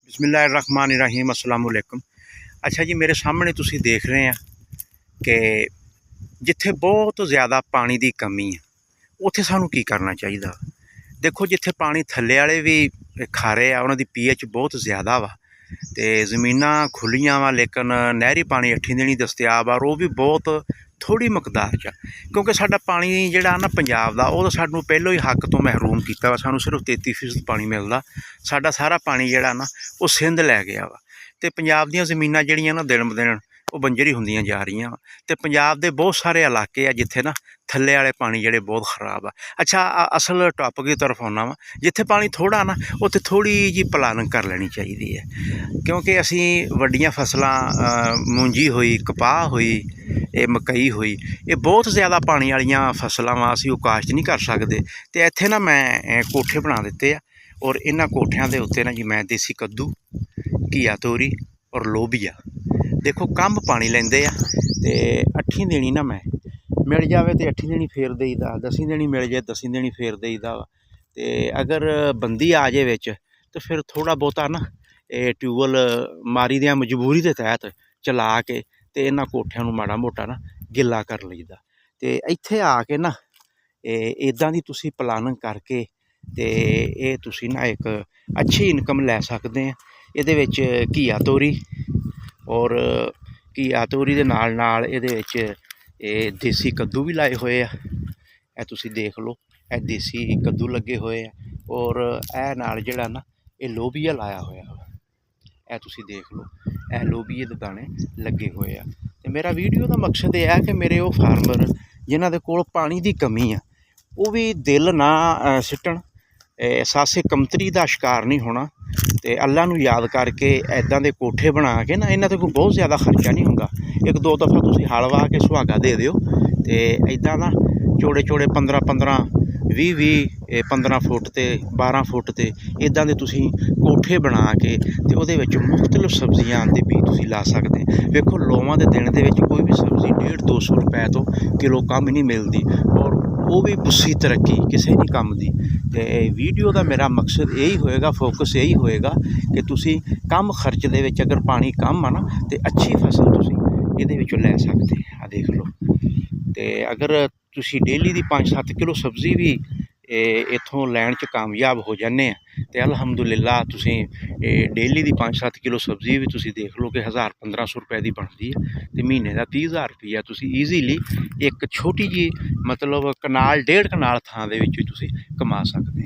बिस्मिल्लाहिर्रहमानिर्रहीम अस्सलाम वालेकुम। अच्छा जी, मेरे सामने तुसी देख रहे हैं कि जिथे बहुत ज़्यादा पानी की कमी है उत्थे सानू की करना चाहिए। देखो, जिथे पानी थल्ले वाले भी खारे आ उन्हां दी पीएच बहुत ज़्यादा वा ते ज़मीनां खुलियां वा, लेकिन नहरी पानी अट्ठी दिनी दस्तियाब आ और वो भी बहुत थोड़ी मकदार च, क्योंकि साडा पानी जिहड़ा ना पंजाब दा वो सानू पहलों ही हक तो महरूम कीता वा। सानू सिर्फ 33% पानी मिलदा। साडा सारा पानी जिहड़ा ना वो सिंध लै गया वा ते पंजाब दीयां ज़मीनां जिहड़ियां ना दिन ब दिन वो बंजर ही हुंदियां जा रहीआं वा ते पंजाब दे बहुत सारे इलाके आ जिथे ना थल्ले वाले पानी जिहड़े बहुत खराब आ। अच्छा, असल टॉपिक की तरफ आउणा वा। जिथे पानी थोड़ा ना उत्थे थोड़ी जी प्लानिंग कर लैनी चाहिदी है, क्योंकि असीं वड्डियां फसलां मूंजी होई, कपाह होई, मकई होई, ये बहुत ज़्यादा पानी वालियां फसलां वा, असीं ओह काश्त नहीं कर सकदे। ते इत्थे ना मैं कोठे बना दित्ते आ और इन्हां कोठियां दे उत्ते ना जी मैं देसी कद्दू, घिया तोरी और लोबिया, देखो कम पानी लैंदे आ ते अट्ठी दिनी ना मैं मिल जावे ते अट्ठी दिनी फेर देईदा, 10 दिनी मिल जाए 10 दिनी फेर देईदा वा। ते अगर बंदी आ जाए विच तो फिर थोड़ा बहुता ना ट्यूबवैल मारी देआं मजबूरी के तहत चला के ते इन्हां कोठियां नूं माड़ा मोटा ना गिला कर लईदा। ते इत्थे आके ना इदां दी तुसीं प्लानिंग करके ते एह् तुसीं ना एक अच्छी इनकम लै सकदे आ। इहदे विच घिया तोरी और घिया तोरी दे नाल नाल इहदे विच देसी कद्दू भी लाए होए आ, ਇਹ ਤੁਸੀਂ देख लो, ਇਹ देसी कद्दू लगे होए आ और ਇਹ नाल जिहड़ा ना ਇਹ लोबिया लाया होया वा, ਇਹ ਤੁਸੀਂ देख लो, ਇਹ लोबिये दे दाने लगे होए आ। ते मेरा वीडियो का मकसद यह है कि मेरे वो फार्मर जिन्हां दे कोल पानी की कमी आ वो भी दिल ना सिट्टण, सासे कमतरी का शिकार नहीं होना ते अल्लाह नूं याद करके इदां दे कोठे बना के ना, इन्हां ते कोई बहुत ज़्यादा खर्चा नहीं हुंदा। एक दो दफ़ा तुसीं हल वाह के सुहागा दे दिओ ते इदां ना चौड़े चौड़े 15-15 20-20 15 फुट ते 12 फुट ते इदां दे तुसीं कोठे बना के ते उहदे विच मुख्तलिफ सब्जियां दे बीज तुसीं ला सकदे। वेखो, लोवां दे दिन दे विच कोई भी सब्जी 150-200 रुपए तो किलो कम नहीं मिलती और वो भी बुस्सी तरक्की किसी नहीं कम दी। ते वीडियो का मेरा मकसद यही होएगा, फोकस यही होएगा कि तुसीं कम खर्च दे विच अगर पानी कम आ ना ते अच्छी फसल तुसीं इहदे विचों लै सकदे आ। देख लो, ते अगर तुसीं डेली दी 5-7 किलो सब्जी भी इत्थों लैण च कामयाब हो जाने तो अलहमदुलिल्लाह तुसीं डेली दी 5-7 किलो सब्जी भी तुसीं देख लो कि 1000-1500 रुपए की बनती है तो महीने का 30,000 रुपया तुसीं ईजीली एक छोटी जी मतलब कनाल 1.5 कनाल थां दे विच तुसीं कमा सकदे।